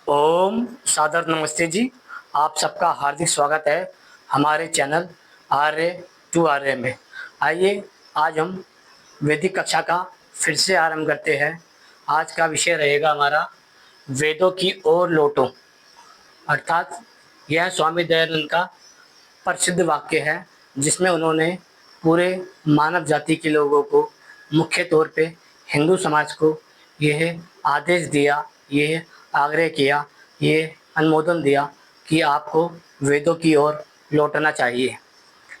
ओम सादर नमस्ते जी। आप सबका हार्दिक स्वागत है हमारे चैनल आर्य टू आर्य में। आइए आज हम वैदिक कक्षा का फिर से आरंभ करते हैं। आज का विषय रहेगा हमारा वेदों की ओर लौटो, अर्थात यह स्वामी दयानंद का प्रसिद्ध वाक्य है जिसमें उन्होंने पूरे मानव जाति के लोगों को, मुख्य तौर पे हिंदू समाज को यह आदेश दिया, यह आग्रह किया, ये अनुमोदन दिया कि आपको वेदों की ओर लौटना चाहिए।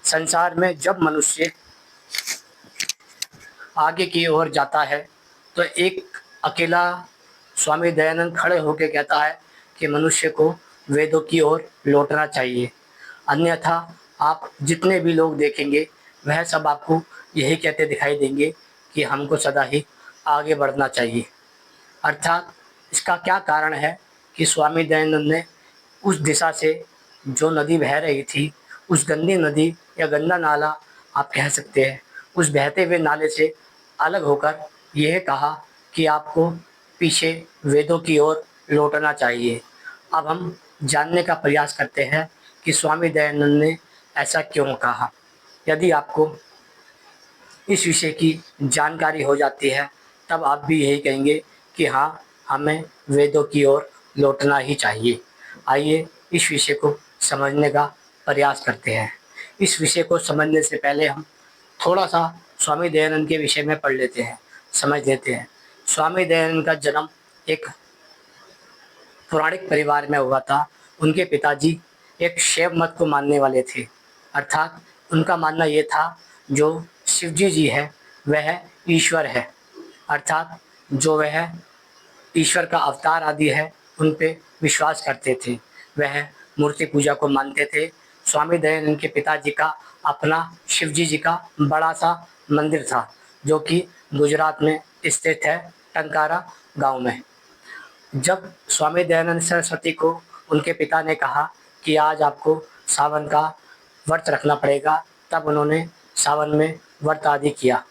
संसार में जब मनुष्य आगे की ओर जाता है तो एक अकेला स्वामी दयानंद खड़े होकर कहता है कि मनुष्य को वेदों की ओर लौटना चाहिए। अन्यथा आप जितने भी लोग देखेंगे वह सब आपको यही कहते दिखाई देंगे कि हमको सदा ही आगे बढ़ना चाहिए। अर्थात इसका क्या कारण है कि स्वामी दयानंद ने उस दिशा से जो नदी बह रही थी, उस गंदी नदी या गंदा नाला आप कह सकते हैं, उस बहते हुए नाले से अलग होकर यह कहा कि आपको पीछे वेदों की ओर लौटना चाहिए। अब हम जानने का प्रयास करते हैं कि स्वामी दयानंद ने ऐसा क्यों कहा। यदि आपको इस विषय की जानकारी हो जाती है तब आप भी यही कहेंगे कि हाँ, हमें वेदों की ओर लौटना ही चाहिए। आइए इस विषय को समझने का प्रयास करते हैं। इस विषय को समझने से पहले हम थोड़ा सा स्वामी दयानंद के विषय में पढ़ लेते हैं, समझ लेते हैं। स्वामी दयानंद का जन्म एक पौराणिक परिवार में हुआ था। उनके पिताजी एक शैव मत को मानने वाले थे, अर्थात उनका मानना ये था जो शिवजी जी है वह ईश्वर है, अर्थात जो वह ईश्वर का अवतार आदि है उन पे विश्वास करते थे। वह मूर्ति पूजा को मानते थे। स्वामी दयानंद के पिताजी का अपना शिवजी जी का बड़ा सा मंदिर था जो कि गुजरात में स्थित है, टंकारा गांव में। जब स्वामी दयानंद सरस्वती को उनके पिता ने कहा कि आज आपको सावन का व्रत रखना पड़ेगा, तब उन्होंने सावन में व्रत आदि किया।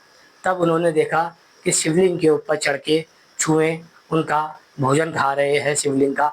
तब उन्होंने देखा कि शिवलिंग के ऊपर चढ़ के चूहे उनका भोजन खा रहे हैं शिवलिंग का,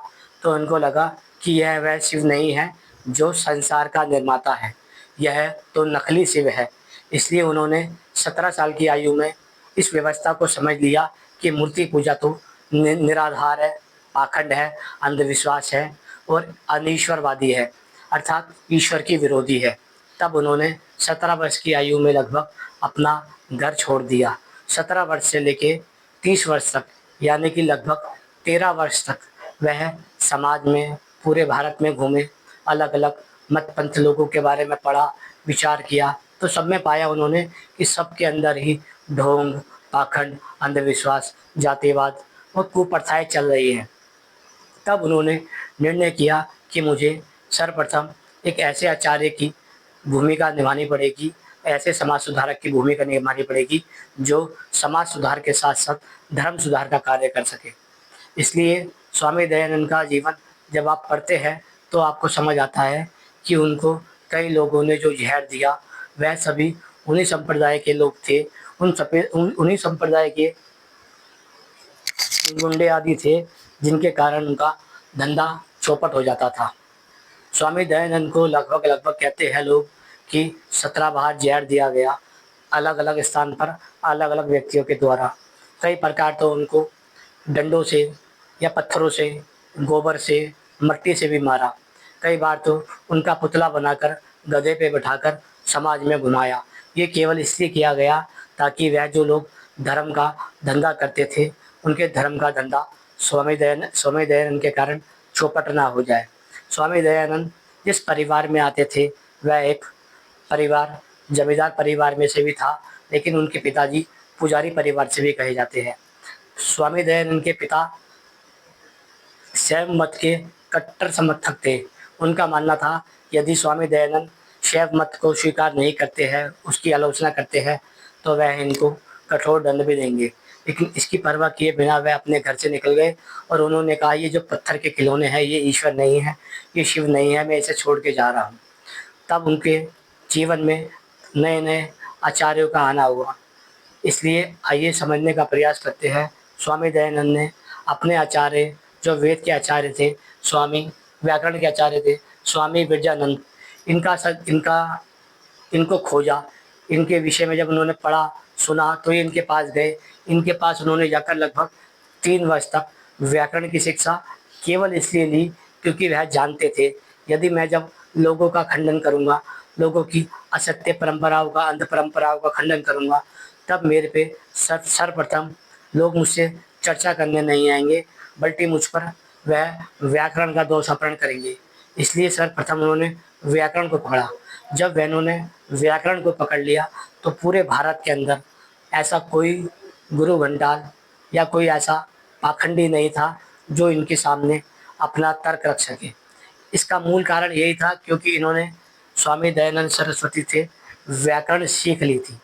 तो उनको लगा कि यह वह शिव नहीं है जो संसार का निर्माता है, यह तो नकली शिव है। इसलिए उन्होंने 17 साल की आयु में इस व्यवस्था को समझ लिया कि मूर्ति पूजा तो निराधार है, पाखंड है, अंधविश्वास है और अनीश्वरवादी है, अर्थात ईश्वर की विरोधी है। तब उन्होंने 17 वर्ष की आयु में लगभग अपना घर छोड़ दिया। 17 वर्ष से लेके 30 वर्ष तक, यानी कि लगभग 13 वर्ष तक वह समाज में पूरे भारत में घूमे, अलग अलग मत पंथ लोगों के बारे में पढ़ा, विचार किया, तो सब में पाया उन्होंने कि सबके अंदर ही ढोंग, पाखंड, अंधविश्वास, जातिवाद और कुप्रथाएं चल रही हैं। तब उन्होंने निर्णय किया कि मुझे सर्वप्रथम एक ऐसे आचार्य की भूमिका निभानी पड़ेगी, ऐसे समाज सुधारक की भूमिका निभानी पड़ेगी जो समाज सुधार के साथ साथ धर्म सुधार का कार्य कर सके। इसलिए स्वामी दयानंद का जीवन जब आप पढ़ते हैं तो आपको समझ आता है कि उनको कई लोगों ने जो जहर दिया वह सभी उन्हीं संप्रदाय के लोग थे, उन्हीं संप्रदाय के गुंडे आदि थे जिनके कारण उनका धंधा चौपट हो जाता था। स्वामी दयानंद को लगभग लगभग कहते हैं लोग कि 17 बार जहर दिया गया, अलग अलग स्थान पर अलग अलग व्यक्तियों के द्वारा। कई प्रकार तो उनको डंडों से या पत्थरों से, गोबर से, मिट्टी से भी मारा। कई बार तो उनका पुतला बनाकर गधे पे बिठाकर समाज में घुमाया। ये केवल इसलिए किया गया ताकि वह जो लोग धर्म का धंधा करते थे उनके धर्म का धंधा स्वामी दयानंद के कारण चौपट ना हो जाए। स्वामी दयानंद जिस परिवार में आते थे वह एक परिवार जमींदार परिवार में से भी था, लेकिन उनके पिताजी पुजारी परिवार से भी कहे जाते हैं। स्वामी दयानंद के पिता शैव मत के कट्टर समर्थक थे। उनका मानना था यदि स्वामी दयानंद शैव मत को स्वीकार नहीं करते हैं, उसकी आलोचना करते हैं, तो वह इनको कठोर दंड भी देंगे। लेकिन इसकी परवाह किए बिना वह अपने घर से निकल गए और उन्होंने कहा ये जो पत्थर के खिलौने हैं ये ईश्वर नहीं है, ये शिव नहीं है, मैं इसे छोड़ के जा रहा हूँ। तब उनके जीवन में नए नए आचार्यों का आना हुआ। इसलिए आइए समझने का प्रयास करते हैं स्वामी दयानंद ने अपने आचार्य जो वेद के आचार्य थे, स्वामी व्याकरण के आचार्य थे, स्वामी विरजानंद, इनका इनको खोजा। इनके विषय में जब उन्होंने पढ़ा, सुना, तो ये इनके पास गए। इनके पास उन्होंने जाकर लगभग 3 वर्ष तक व्याकरण की शिक्षा केवल इसलिए ली क्योंकि वह जानते थे, यदि मैं जब लोगों का खंडन करूँगा, लोगों की असत्य परंपराओं का, अंध परंपराओं का खंडन करूँगा, तब मेरे पे सर्वप्रथम लोग मुझसे चर्चा करने नहीं आएँगे, बल्कि मुझ पर वह व्याकरण का दोषारोपण करेंगे। इसलिए सर्वप्रथम उन्होंने व्याकरण को पकड़ा। जब इन्होंने व्याकरण को पकड़ लिया, तो पूरे भारत के अंदर ऐसा कोई गुरु भंडार या कोई ऐसा पाखंडी नहीं था जो इनके सामने अपना तर्क रख सके। इसका मूल कारण यही था क्योंकि इन्होंने, स्वामी दयानंद सरस्वती थे, व्याकरण सीख ली थी।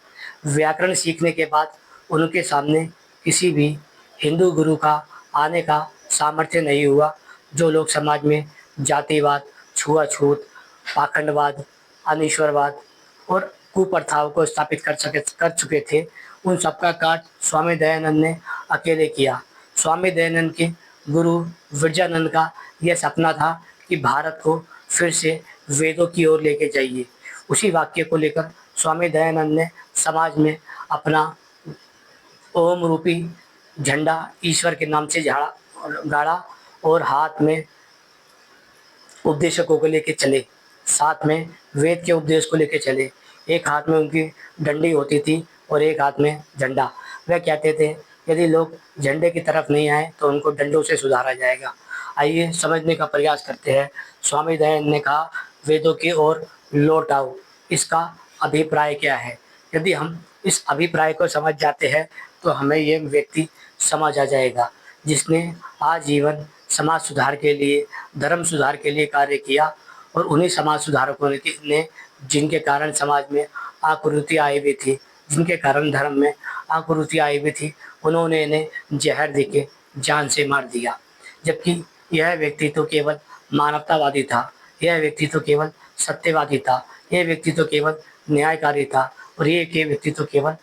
व्याकरण सीखने के बाद उनके सामने किसी भी हिंदू गुरु का आने का सामर्थ्य नहीं हुआ। जो लोग समाज में जातिवाद, छुआछूत, पाखंडवाद, अनीश्वरवाद और कुप्रथाओं को स्थापित कर चुके थे, उन सबका काट स्वामी दयानंद ने अकेले किया। स्वामी दयानंद के गुरु विरजानंद का यह सपना था कि भारत को फिर से वेदों की ओर लेके जाइए। उसी वाक्य को लेकर स्वामी दयानंद ने समाज में अपना ओम रूपी झंडा ईश्वर के नाम से गाड़ा और हाथ में उपदेशकों को लेके चले, साथ में वेद के उपदेश को लेके चले। एक हाथ में उनकी डंडी होती थी और एक हाथ में झंडा। वह कहते थे यदि लोग झंडे की तरफ नहीं आए तो उनको डंडों से सुधारा जाएगा। आइए समझने का प्रयास करते हैं। स्वामी दयानंद ने कहा, वेदों की ओर लौट आओ। इसका अभिप्राय क्या है? यदि हम इस अभिप्राय को समझ जाते हैं तो हमें ये व्यक्ति समझ आ जाएगा जिसने आजीवन समाज सुधार के लिए, धर्म सुधार के लिए कार्य किया, और उन्हीं समाज सुधारकों ने जिनके कारण समाज में आकुति आई हुई थी, जिनके कारण धर्म में आकुति आई हुई थी, उन्होंने इन्हें जहर देके जान से मार दिया। जबकि यह व्यक्ति तो केवल मानवतावादी था, यह व्यक्ति तो केवल सत्यवादी था, यह व्यक्ति तो केवल न्यायकारी था, और ये व्यक्ति तो केवल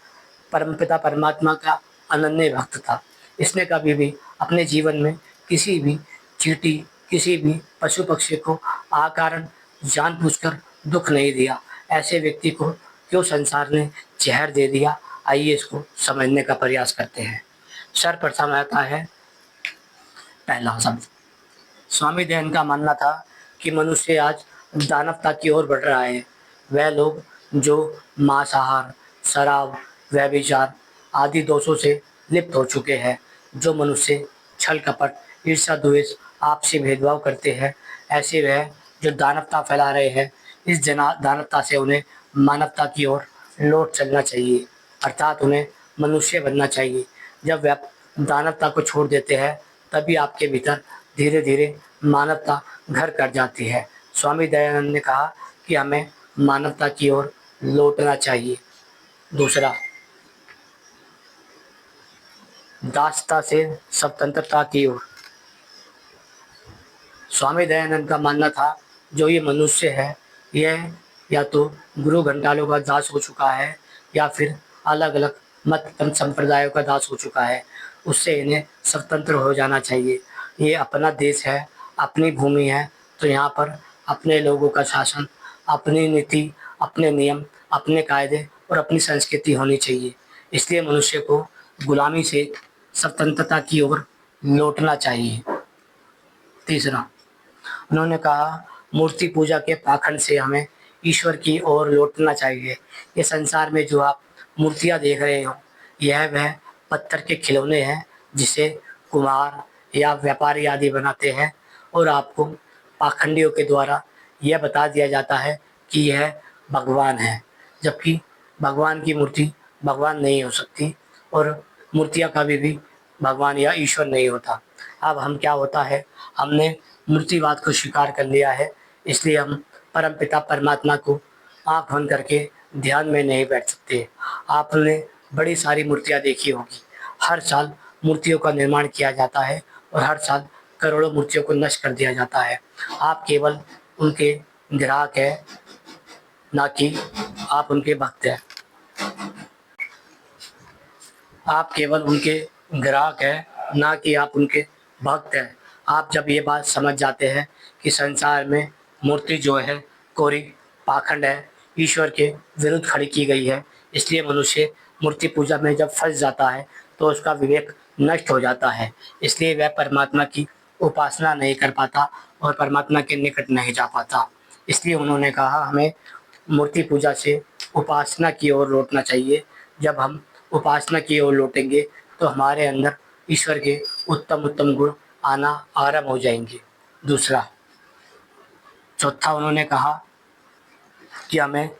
परमपिता परमात्मा का अनन्य भक्त था। इसने कभी भी अपने जीवन में किसी भी चींटी, किसी भी पशु पक्षी को आकारण जानबूझकर दुख नहीं दिया। ऐसे व्यक्ति को क्यों संसार ने जहर दे दिया? आइए इसको समझने का प्रयास करते हैं। सर्वप्रथम आता है पहला शब्द। स्वामी दयानंद का मानना था कि मनुष्य आज दानवता की ओर बढ़ रहा है। वह लोग जो मांसाहार, शराब, व्यभिचार आदि दोषों से लिप्त हो चुके हैं, जो मनुष्य छल कपट, ईर्ष्या द्वेष, आपसी भेदभाव करते हैं, ऐसे वह जो दानवता फैला रहे हैं, इस दानवता से उन्हें मानवता की ओर लौट चलना चाहिए, अर्थात उन्हें मनुष्य बनना चाहिए। जब वे दानवता को छोड़ देते हैं तभी आपके भीतर धीरे धीरे मानवता घर कर जाती है। स्वामी दयानंद ने कहा कि हमें मानवता की ओर लौटना चाहिए। दूसरा, दासता से स्वतंत्रता की ओर। स्वामी दयानंद का मानना था जो ये मनुष्य है, यह या तो गुरु घंटालों का दास हो चुका है या फिर अलग अलग मत संप्रदायों का दास हो चुका है। उससे इन्हें स्वतंत्र हो जाना चाहिए। ये अपना देश है, अपनी भूमि है, तो यहाँ पर अपने लोगों का शासन, अपनी नीति, अपने नियम, अपने कायदे और अपनी संस्कृति होनी चाहिए। इसलिए मनुष्य को गुलामी से स्वतंत्रता की ओर लौटना चाहिए। तीसरा, उन्होंने कहा मूर्ति पूजा के पाखंड से हमें ईश्वर की ओर लौटना चाहिए। ये संसार में जो आप मूर्तियाँ देख रहे हो, यह वह पत्थर के खिलौने हैं जिसे कुम्हार या व्यापारी आदि बनाते हैं, और आपको पाखंडियों के द्वारा यह बता दिया जाता है कि यह भगवान है, जबकि भगवान की मूर्ति भगवान नहीं हो सकती, और मूर्तियाँ कभी भी भगवान या ईश्वर नहीं होता। अब हम क्या होता है, हमने मूर्तिवाद को स्वीकार कर लिया है, इसलिए हम परमपिता परमात्मा को आँख बंद करके ध्यान में नहीं बैठ सकते। आपने बड़ी सारी मूर्तियाँ देखी होगी। हर साल मूर्तियों का निर्माण किया जाता है और हर साल करोड़ों मूर्तियों को नष्ट कर दिया जाता है। आप केवल उनके ग्राहक हैं, ना कि आप उनके भक्त हैं। आप केवल उनके ग्राहक हैं, ना कि आप उनके भक्त हैं। आप जब ये बात समझ जाते हैं कि संसार में मूर्ति जो है कोरी पाखंड है, ईश्वर के विरुद्ध खड़ी की गई है, इसलिए मनुष्य मूर्ति पूजा में जब फंस जाता है तो उसका विवेक नष्ट हो जाता है, इसलिए वह परमात्मा की उपासना नहीं कर पाता और परमात्मा के निकट नहीं जा पाता। इसलिए उन्होंने कहा हमें मूर्ति पूजा से उपासना की ओर लौटना चाहिए। जब हम उपासना की ओर लौटेंगे तो हमारे अंदर ईश्वर के उत्तम उत्तम गुण आना आरंभ हो जाएंगे। दूसरा चौथा उन्होंने कहा कि हमें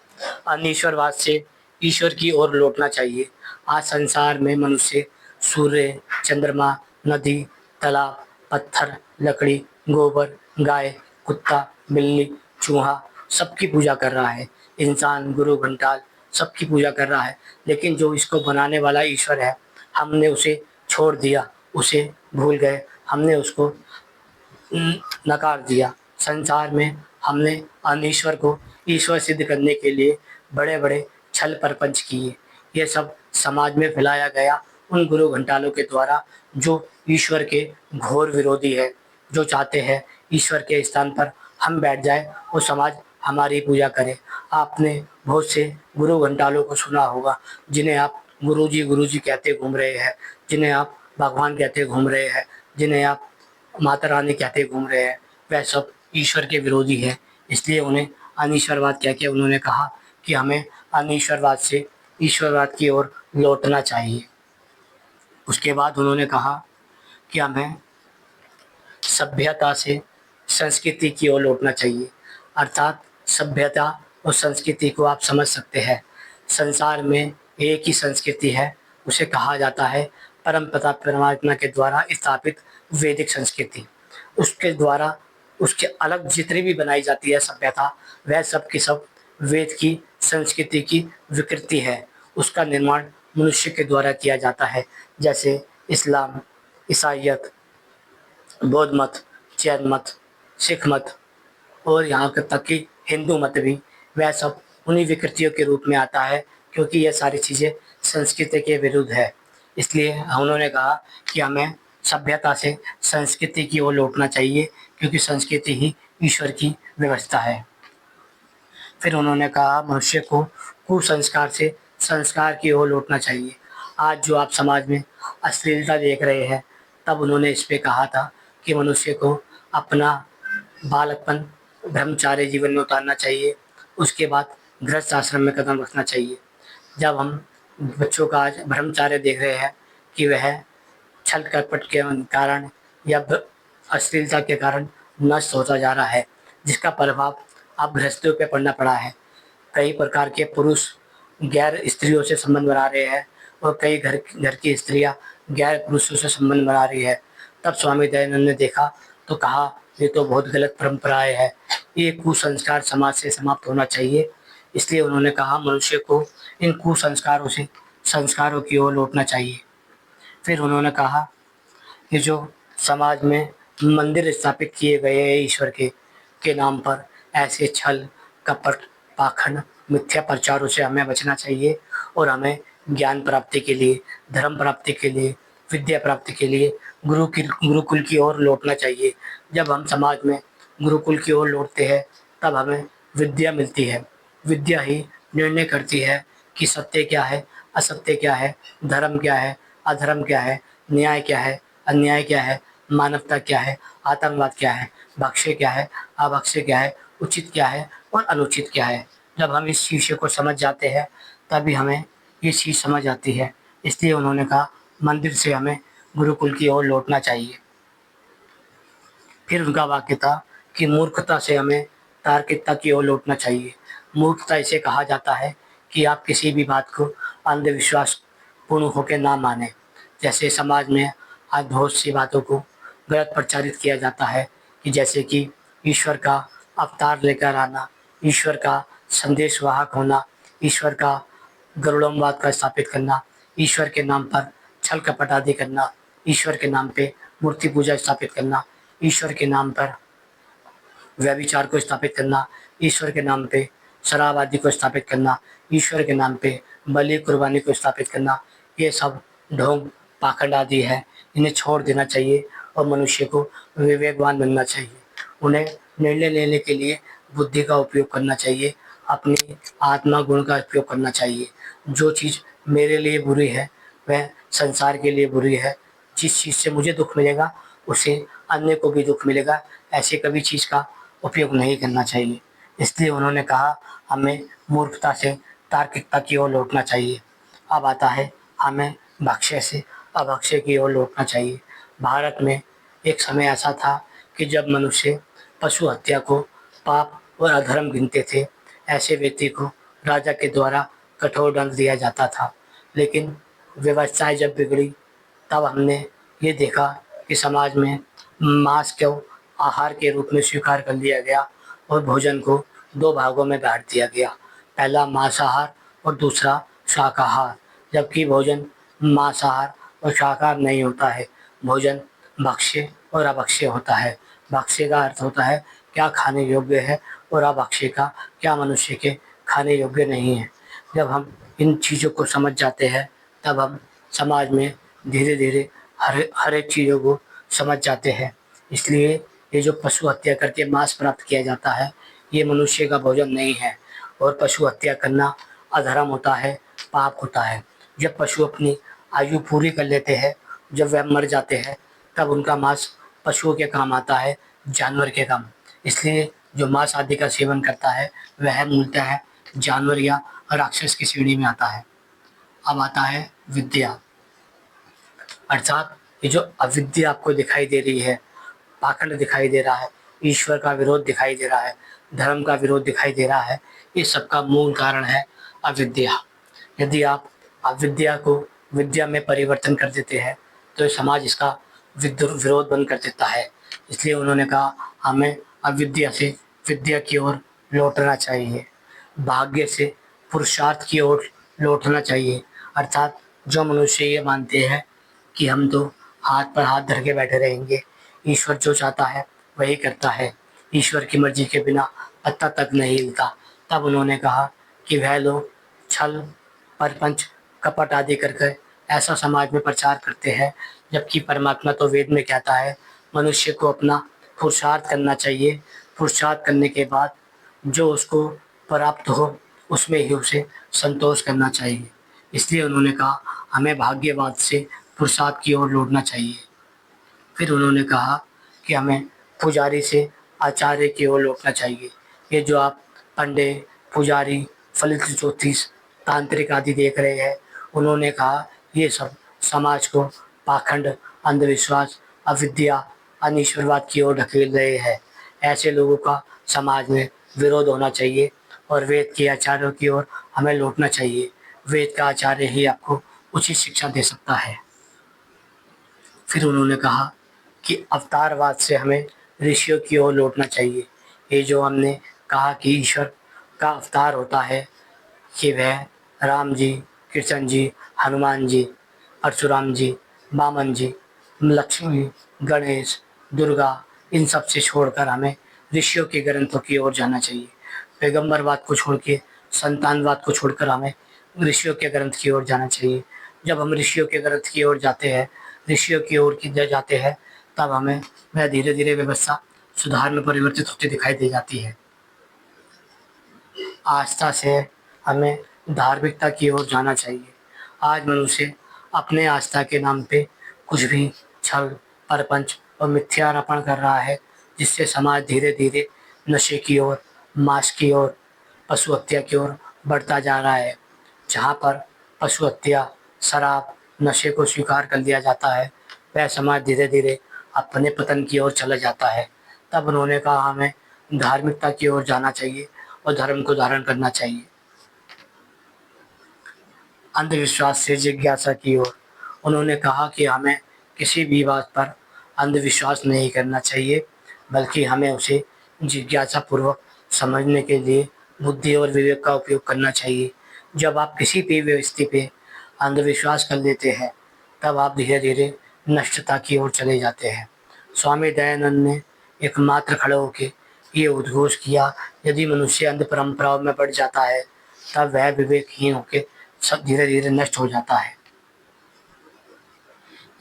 अनिश्वरवाद से ईश्वर की ओर लौटना चाहिए। आज संसार में मनुष्य सूर्य, चंद्रमा, नदी, तालाब, पत्थर, लकड़ी, गोबर, गाय, कुत्ता, बिल्ली, चूहा सबकी पूजा कर रहा है। इंसान, गुरु घंटाल सबकी पूजा कर रहा है, लेकिन जो इसको बनाने वाला ईश्वर है, हमने उसे छोड़ दिया, उसे भूल गए, हमने उसको नकार दिया। संसार में हमने अनीश्वर को ईश्वर सिद्ध करने के लिए बड़े बड़े छल प्रपंच किए। ये सब समाज में फैलाया गया उन गुरु घंटालों के द्वारा जो ईश्वर के घोर विरोधी है, जो चाहते हैं ईश्वर के स्थान पर हम बैठ जाए और समाज हमारी पूजा करे। आपने बहुत से गुरु घंटालों को सुना होगा जिन्हें आप गुरुजी कहते घूम रहे हैं, जिन्हें आप भगवान कहते घूम रहे हैं, जिन्हें आप माता रानी कहते घूम रहे हैं, वह सब ईश्वर के विरोधी है। इसलिए उन्हें अनीश्वरवाद कह के उन्होंने कहा कि हमें अनीश्वरवाद से ईश्वरवाद की ओर लौटना चाहिए। उसके बाद उन्होंने कहा कि हमें सभ्यता से संस्कृति की ओर लौटना चाहिए। अर्थात सभ्यता और संस्कृति को आप समझ सकते हैं। संसार में एक ही संस्कृति है, उसे कहा जाता है परमपिता परमात्मा के द्वारा स्थापित वैदिक संस्कृति। उसके द्वारा उसके अलग जितनी भी बनाई जाती है सभ्यता, वह सब की सब वेद की संस्कृति की विकृति है। उसका निर्माण मनुष्य के द्वारा किया जाता है, जैसे इस्लाम, ईसाइयत, बौद्ध मत, जैन मत, सिख मत और यहाँ तक कि हिंदू मत भी, वह सब उन्हीं विकृतियों के रूप में आता है, क्योंकि यह सारी चीज़ें संस्कृति के विरुद्ध है। इसलिए उन्होंने कहा कि हमें सभ्यता से संस्कृति की ओर लौटना चाहिए, क्योंकि संस्कृति ही ईश्वर की व्यवस्था है। फिर उन्होंने कहा मनुष्य को कुसंस्कार से संस्कार की ओर लौटना चाहिए। आज जो आप समाज में अश्लीलता देख रहे हैं, तब उन्होंने इस पे कहा था कि मनुष्य को अपना बालकपन ब्रह्मचार्य जीवन में उतारना चाहिए, उसके बाद गृहस्थ आश्रम में कदम रखना चाहिए। जब हम बच्चों का आज ब्रह्मचार्य देख रहे हैं कि वह छल कपट के कारण या अश्लीलता के कारण नष्ट होता जा रहा है, जिसका प्रभाव अब गृहस्थियों पे पड़ना पड़ा है। कई प्रकार के पुरुष गैर स्त्रियों से संबंध बना रहे हैं और कई घर की स्त्रियां गैर पुरुषों से संबंध बना रही है। तब स्वामी दयानंद ने देखा तो कहा ये तो बहुत गलत परंपराएं है, ये कुसंस्कार समाज से समाप्त होना चाहिए। इसलिए उन्होंने कहा मनुष्य को इन कुसंस्कारों से संस्कारों की ओर लौटना चाहिए। फिर उन्होंने कहा कि जो समाज में मंदिर स्थापित किए गए हैं ईश्वर के नाम पर, ऐसे छल कपट पाखंड मिथ्या प्रचारों से हमें बचना चाहिए और हमें ज्ञान प्राप्ति के लिए, धर्म प्राप्ति के लिए, विद्या प्राप्ति के लिए गुरुकुल की ओर लौटना चाहिए। जब हम समाज में गुरुकुल की ओर लौटते हैं तब हमें विद्या मिलती है। विद्या ही निर्णय करती है कि सत्य क्या है, असत्य क्या है, धर्म क्या है, अधर्म क्या है, न्याय क्या है, अन्याय क्या है, मानवता क्या है, आतंकवाद क्या है, भक्ष्य क्या है, अभक्ष्य क्या है, उचित क्या है और अनुचित क्या है। जब हम इस विषय को समझ जाते हैं तभी हमें ये चीज़ समझ आती है। इसलिए उन्होंने कहा मंदिर से हमें गुरुकुल की ओर लौटना चाहिए। फिर उनका वाक्य था कि मूर्खता से हमें तार्किकता की ओर लौटना चाहिए। मूर्खता इसे कहा जाता है कि आप किसी भी बात को अंधविश्वास पूर्ण होकर ना माने। जैसे समाज में आज बहुत सी बातों को गलत प्रचारित किया जाता है कि जैसे कि ईश्वर का अवतार लेकर आना, ईश्वर का संदेश वाहक होना, ईश्वर का गरुड़मवाद का स्थापित करना, ईश्वर के नाम पर छल कपट आदि करना, ईश्वर के नाम पे मूर्ति पूजा स्थापित करना, ईश्वर के नाम पर व्यभिचार को स्थापित करना, ईश्वर के नाम पे शराब आदि को स्थापित करना, ईश्वर के नाम पे बलि कुर्बानी को स्थापित करना, ये सब ढोंग पाखंड आदि है। इन्हें छोड़ देना चाहिए और मनुष्य को विवेकवान बनना चाहिए। उन्हें निर्णय लेने के लिए बुद्धि का उपयोग करना चाहिए, अपनी आत्मा गुण का उपयोग करना चाहिए। जो चीज़ मेरे लिए बुरी है वह संसार के लिए बुरी है। जिस चीज़ से मुझे दुख मिलेगा उससे अन्य को भी दुख मिलेगा, ऐसे कभी चीज़ का उपयोग नहीं करना चाहिए। इसलिए उन्होंने कहा हमें मूर्खता से तार्किकता की ओर लौटना चाहिए। अब आता है हमें भक्ष्य से अभक्ष्य की ओर लौटना चाहिए। भारत में एक समय ऐसा था कि जब मनुष्य पशु हत्या को पाप और अधर्म गिनते थे। ऐसे व्यक्ति को राजा के द्वारा कठोर दंड दिया जाता था। लेकिन व्यवस्थाएं जब बिगड़ी तब हमने ये देखा कि समाज में मांस को आहार के रूप में स्वीकार कर लिया गया और भोजन को दो भागों में बांट दिया गया। पहला मांसाहार और दूसरा शाकाहार। जबकि भोजन मांसाहार और शाकाहार नहीं होता है, भोजन भक्ष्य और अभक्ष्य होता है। भक्ष्य का अर्थ होता है क्या खाने योग्य है और अभक्ष्य का क्या मनुष्य के खाने योग्य नहीं है। जब हम इन चीज़ों को समझ जाते हैं तब हम समाज में धीरे धीरे हर एक चीज़ों को समझ जाते हैं। इसलिए ये जो पशु हत्या करके मांस प्राप्त किया जाता है ये मनुष्य का भोजन नहीं है और पशु हत्या करना अधर्म होता है, पाप होता है। जब पशु अपनी आयु पूरी कर लेते हैं, जब वह मर जाते हैं तब उनका मांस पशुओं के काम आता है, जानवर के काम। इसलिए जो मांस आदि का सेवन करता है वह मूलतः जानवर या राक्षस की श्रेणी में आता है। अब आता है विद्या, अर्थात ये जो अविद्या आपको दिखाई दे रही है, पाखंड दिखाई दे रहा है, ईश्वर का विरोध दिखाई दे रहा है, धर्म का विरोध दिखाई दे रहा है, इस सब का मूल कारण है अविद्या। यदि आप अविद्या को विद्या में परिवर्तन कर देते हैं तो समाज इसका विरोध बंद कर देता है। इसलिए उन्होंने कहा हमें अविद्या से विद्या की ओर लौटना चाहिए, भाग्य से पुरुषार्थ की ओर लौटना चाहिए। अर्थात जो मनुष्य ये मानते हैं कि हम तो हाथ पर हाथ धर के बैठे रहेंगे, ईश्वर जो चाहता है वही करता है, ईश्वर की मर्जी के बिना पत्ता तक नहीं हिलता, तब उन्होंने कहा कि वह लोग छल परपंच कपट आदि करके ऐसा समाज में प्रचार करते हैं। जबकि परमात्मा तो वेद में कहता है मनुष्य को अपना पुरुषार्थ करना चाहिए, पुरुषार्थ करने के बाद जो उसको प्राप्त हो उसमें ही उसे संतोष करना चाहिए। इसलिए उन्होंने कहा हमें भाग्यवाद से पुरुषार्थ की ओर लौटना चाहिए। फिर उन्होंने कहा कि हमें पुजारी से आचार्य की ओर लौटना चाहिए। ये जो आप पंडित, पुजारी, फलित ज्योतिष, तांत्रिक आदि देख रहे हैं, उन्होंने कहा ये सब समाज को पाखंड, अंधविश्वास, अविद्या, अनीश्वरवाद की ओर ढकेल रहे हैं। ऐसे लोगों का समाज में विरोध होना चाहिए और वेद के आचार्यों की ओर हमें लौटना चाहिए। वेद का आचार्य ही आपको उचित शिक्षा दे सकता है। फिर उन्होंने कहा कि अवतारवाद से हमें ऋषियों की ओर लौटना चाहिए। ये जो हमने कहा कि ईश्वर का अवतार होता है कि वह राम जी, कृष्ण जी, हनुमान जी, परशुराम जी, वामन जी, लक्ष्मी, गणेश, दुर्गा, इन सब से छोड़कर हमें ऋषियों के ग्रंथों की ओर जाना चाहिए। पैगंबरवाद को छोड़ के, संतानवाद को छोड़कर हमें ऋषियों के ग्रंथ की ओर जाना चाहिए। जब हम ऋषियों के ग्रंथ की ओर जाते हैं, ऋषियों की ओर की जाते हैं, तब हमें वह धीरे धीरे व्यवस्था सुधार में परिवर्तित होती दिखाई दे जाती है। आस्था से हमें धार्मिकता की ओर जाना चाहिए। आज मनुष्य अपने आस्था के नाम पे कुछ भी छल, परपंच और मिथ्यारोपण कर रहा है, जिससे समाज धीरे धीरे नशे की ओर, मांस की ओर, पशु हत्या की ओर बढ़ता जा रहा है। जहाँ पर पशु हत्या, शराब, नशे को स्वीकार कर लिया जाता है, वह समाज धीरे धीरे अपने पतन की ओर चला जाता है। तब उन्होंने कहा हमें धार्मिकता की ओर जाना चाहिए और धर्म को धारण करना चाहिए। अंधविश्वास से जिज्ञासा की ओर उन्होंने कहा कि हमें किसी भी बात पर अंधविश्वास नहीं करना चाहिए, बल्कि हमें उसे जिज्ञासा पूर्वक समझने के लिए बुद्धि और विवेक का उपयोग करना चाहिए। जब आप किसी भी व्यक्ति पे अंधविश्वास कर लेते हैं तब आप धीरे धीरे नष्टता की ओर चले जाते हैं। स्वामी दयानंद ने एकमात्र खड़े होकर ये उद्घोष किया, यदि मनुष्य अंध परंपराओं में बढ़ जाता है तब वह विवेकहीन होकर सब धीरे धीरे नष्ट हो जाता है।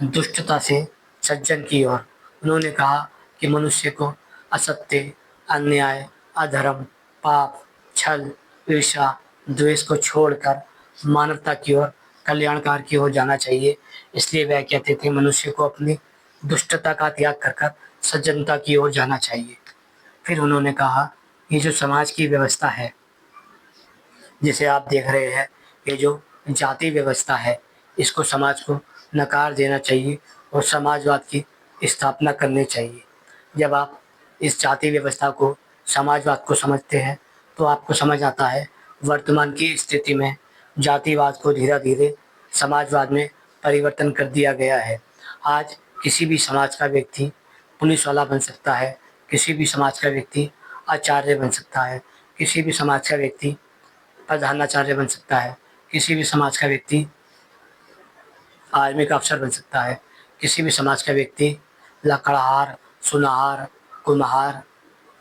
दुष्टता से सज्जन की ओर उन्होंने कहा कि मनुष्य को असत्य, अन्याय, अधर्म, पाप, छल, ईर्ष्या, द्वेष को छोड़कर मानवता की ओर, कल्याणकार की ओर जाना चाहिए। इसलिए वह कहते थे मनुष्य को अपनी दुष्टता का त्याग कर कर सज्जनता की ओर जाना चाहिए। फिर उन्होंने कहा ये जो समाज की व्यवस्था है, जिसे आप देख रहे हैं, ये जो जाति व्यवस्था है, इसको समाज को नकार देना चाहिए और समाजवाद की स्थापना करनी चाहिए। जब आप इस जाति व्यवस्था को, समाजवाद को समझते हैं तो आपको समझ आता है वर्तमान की स्थिति में जातिवाद को धीरे धीरे समाजवाद में परिवर्तन कर दिया गया है। आज किसी भी समाज का व्यक्ति पुलिस वाला बन सकता है, किसी भी समाज का व्यक्ति आचार्य बन सकता है, किसी भी समाज का व्यक्ति प्रधानाचार्य बन सकता है, किसी भी समाज का व्यक्ति आर्मी का अफसर बन सकता है, किसी भी समाज का व्यक्ति लकड़हार, सुनार, कुम्हार,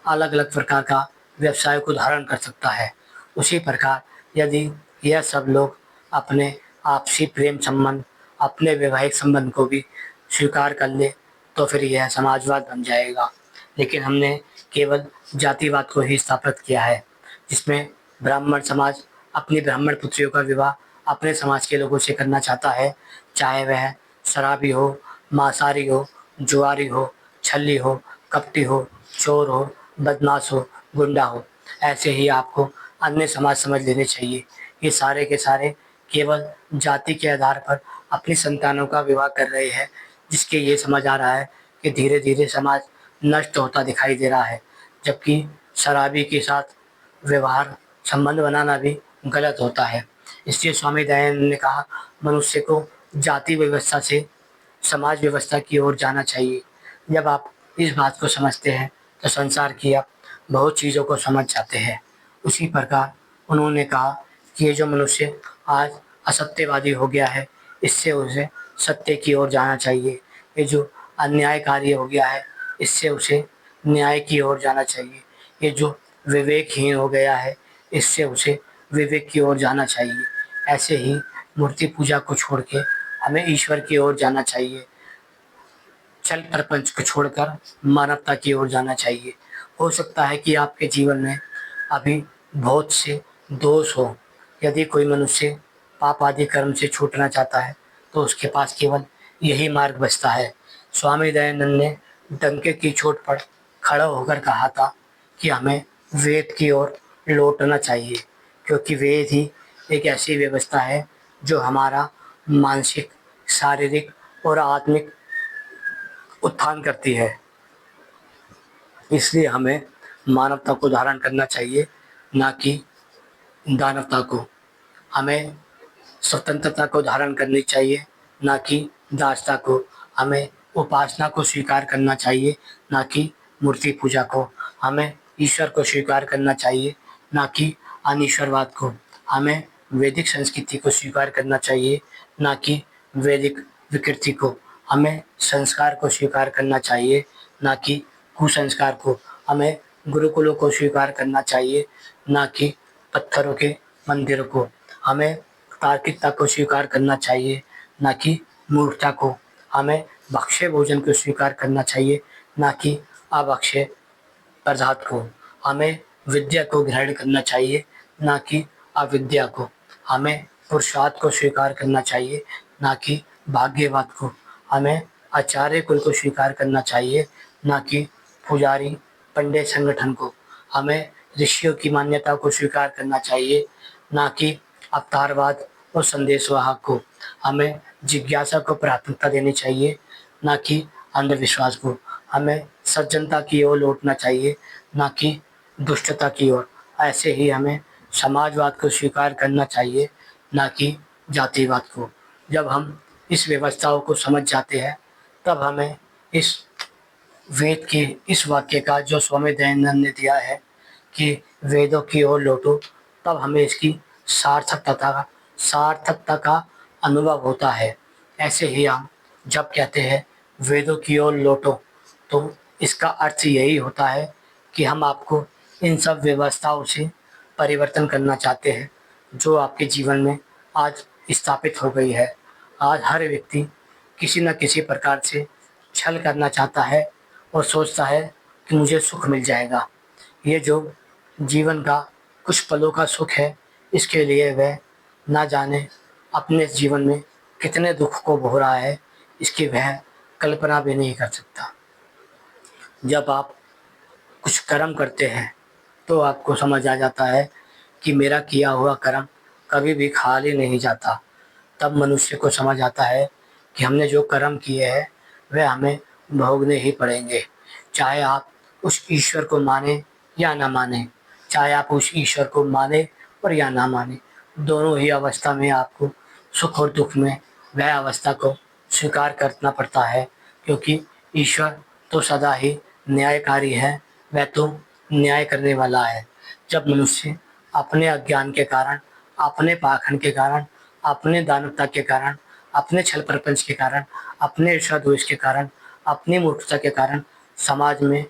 अलग अलग प्रकार का व्यवसाय को धारण कर सकता है। उसी प्रकार यदि यह सब लोग अपने आपसी प्रेम संबंध, अपने वैवाहिक संबंध को भी स्वीकार कर ले तो फिर यह समाजवाद बन जाएगा। लेकिन हमने केवल जातिवाद को ही स्थापित किया है, जिसमें ब्राह्मण समाज अपनी ब्राह्मण पुत्रियों का विवाह अपने समाज के लोगों से करना चाहता है, चाहे वह शराबी हो, मांसाहारी हो, जुआरी हो, छल्ली हो, कपटी हो, चोर हो, बदमाश हो, गुंडा हो। ऐसे ही आपको अन्य समाज समझ लेने चाहिए। ये सारे के सारे केवल जाति के आधार पर अपनी संतानों का विवाह कर रहे हैं, जिसके ये समझ आ रहा है कि धीरे धीरे समाज नष्ट होता दिखाई दे रहा है। जबकि शराबी के साथ व्यवहार, संबंध बनाना भी गलत होता है। इसलिए स्वामी दयानंद ने कहा मनुष्य को जाति व्यवस्था से समाज व्यवस्था की ओर जाना चाहिए। जब आप इस बात को समझते हैं तो संसार की आप बहुत चीज़ों को समझ जाते हैं। उसी प्रकार उन्होंने कहा कि ये जो मनुष्य आज असत्यवादी हो गया है, इससे उसे सत्य की ओर जाना चाहिए। ये जो अन्यायकारी हो गया है, इससे उसे न्याय की ओर जाना चाहिए। ये जो विवेकहीन हो गया है, इससे उसे विवेक की ओर जाना चाहिए। ऐसे ही मूर्ति पूजा को छोड़ के हमें ईश्वर की ओर जाना चाहिए। छल प्रपंच को छोड़कर मानवता की ओर जाना चाहिए। हो सकता है कि आपके जीवन में अभी बहुत से दोष हो। यदि कोई मनुष्य पाप आदि कर्म से छूटना चाहता है तो उसके पास केवल यही मार्ग बचता है। स्वामी दयानंद ने डंके की चोट पर खड़ा होकर कहा था कि हमें वेद की ओर लौटना चाहिए, क्योंकि वेद ही एक ऐसी व्यवस्था है जो हमारा मानसिक, शारीरिक और आत्मिक उत्थान करती है। इसलिए हमें मानवता को धारण करना चाहिए, ना कि दानवता को। हमें स्वतंत्रता को धारण करनी चाहिए, ना कि दासता को। हमें उपासना को स्वीकार करना चाहिए, ना कि मूर्ति पूजा को। हमें ईश्वर को स्वीकार करना चाहिए, ना कि अनीश्वरवाद को। हमें वैदिक संस्कृति को स्वीकार करना चाहिए, ना कि वैदिक विकृति को। हमें संस्कार को स्वीकार करना चाहिए, ना कि कुसंस्कार को। हमें गुरुकुलों को स्वीकार करना चाहिए, ना कि पत्थरों के मंदिरों को। हमें तार्किकता को स्वीकार करना चाहिए, ना कि मूर्खता को। हमें भक्ष्य भोजन को स्वीकार करना चाहिए, ना कि अभक्ष्य पदार्थ को। हमें विद्या को ग्रहण करना चाहिए, ना कि अविद्या को। हमें पुरुषार्थ को स्वीकार करना चाहिए, ना कि भाग्यवाद को। हमें आचार्य कुल को स्वीकार करना चाहिए, ना कि पुजारी पंडित संगठन को। हमें ऋषियों की मान्यता को स्वीकार करना चाहिए, ना कि अवतारवाद और संदेशवाहक को। हमें जिज्ञासा को प्राथमिकता देनी चाहिए, ना कि अंधविश्वास को। हमें सज्जनता की ओर लौटना चाहिए, ना कि दुष्टता की ओर। ऐसे ही हमें समाजवाद को स्वीकार करना चाहिए, ना कि जातिवाद को। जब हम इस व्यवस्थाओं को समझ जाते हैं तब हमें इस वेद के इस वाक्य का जो स्वामी दयानंद ने दिया है कि वेदों की ओर लौटो, तब हमें इसकी सार्थकता का अनुभव होता है। ऐसे ही हम जब कहते हैं वेदों की ओर लौटो, तो इसका अर्थ यही होता है कि हम आपको इन सब व्यवस्थाओं से परिवर्तन करना चाहते हैं जो आपके जीवन में आज स्थापित हो गई है। आज हर व्यक्ति किसी न किसी प्रकार से छल करना चाहता है और सोचता है कि मुझे सुख मिल जाएगा। ये जो जीवन का कुछ पलों का सुख है, इसके लिए वह ना जाने अपने जीवन में कितने दुख को भो रहा है, इसकी वह कल्पना भी नहीं कर सकता। जब आप कुछ कर्म करते हैं तो आपको समझ आ जाता है कि मेरा किया हुआ कर्म कभी भी खाली नहीं जाता। तब मनुष्य को समझ आता है कि हमने जो कर्म किए हैं वह हमें भोगने ही पड़ेंगे। चाहे आप उस ईश्वर को माने या ना माने, चाहे आप उस ईश्वर को माने और या ना माने, दोनों ही अवस्था में आपको सुख और दुख में वह अवस्था को स्वीकार करना पड़ता है, क्योंकि ईश्वर तो सदा ही न्यायकारी है, वह तो न्याय करने वाला है। जब मनुष्य अपने अज्ञान के कारण, अपने पाखंड के कारण, अपने दानवता के कारण, अपने छल प्रपंच के कारण, अपने ईर्ष्या द्वेष के कारण, अपनी मूर्खता के कारण समाज में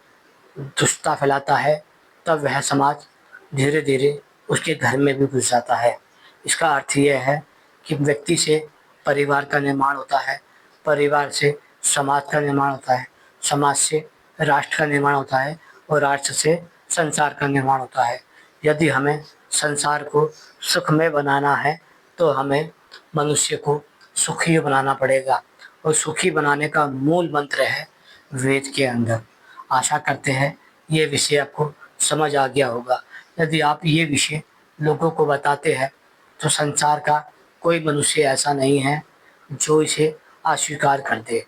दुष्टता फैलाता है, तब वह समाज धीरे धीरे उसके घर में भी घुस जाता है। इसका अर्थ यह है कि व्यक्ति से परिवार का निर्माण होता है, परिवार से समाज का निर्माण होता है, समाज से राष्ट्र का निर्माण होता है और राष्ट्र से संसार का निर्माण होता है। यदि हमें संसार को सुखमय बनाना है तो हमें मनुष्य को सुखी बनाना पड़ेगा, और सुखी बनाने का मूल मंत्र है वेद के अंदर। आशा करते हैं ये विषय आपको समझ आ गया होगा। यदि आप ये विषय लोगों को बताते हैं तो संसार का कोई मनुष्य ऐसा नहीं है जो इसे अस्वीकार कर दे।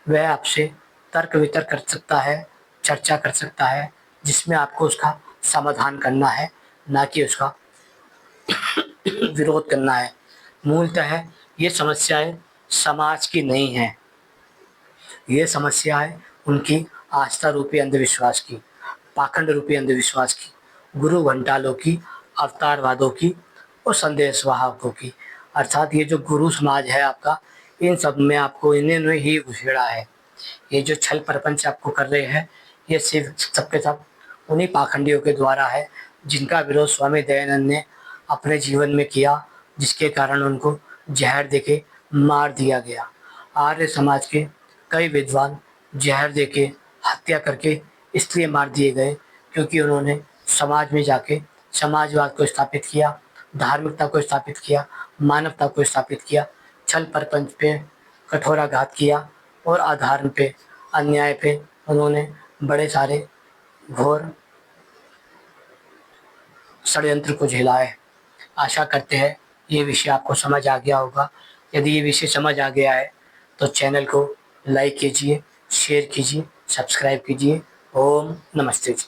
वह आपसे तर्क वितर्क कर सकता है, चर्चा कर सकता है, जिसमें आपको उसका समाधान करना है, ना कि उसका विरोध करना है। मूलतः ये समस्याएं समाज की नहीं है, ये समस्या है उनकी आस्था रूपी अंधविश्वास की, पाखंड रूपी अंधविश्वास की, गुरु घंटालों की, अवतारवादों की और संदेशवाहकों की। अर्थात ये जो गुरु समाज है आपका, इन सब में आपको इन्होंने ही घुसेड़ा है। ये जो छल प्रपंच आपको कर रहे हैं, ये सिर्फ सबके सब उन्हीं पाखंडियों के द्वारा है जिनका विरोध स्वामी दयानंद ने अपने जीवन में किया, जिसके कारण उनको जहर देके मार दिया गया। आर्य समाज के कई विद्वान जहर देके हत्या करके इसलिए मार दिए गए क्योंकि उन्होंने समाज में जाके समाजवाद को स्थापित किया, धार्मिकता को स्थापित किया, मानवता को स्थापित किया, छल प्रपंच पे कठोराघात किया और अधर्म पे, अन्याय पे उन्होंने बड़े सारे घोर षड्यंत्र को झेला है। आशा करते हैं ये विषय आपको समझ आ गया होगा। यदि ये विषय समझ आ गया है तो चैनल को लाइक कीजिए, शेयर कीजिए, सब्सक्राइब कीजिए। ओम नमस्ते जी।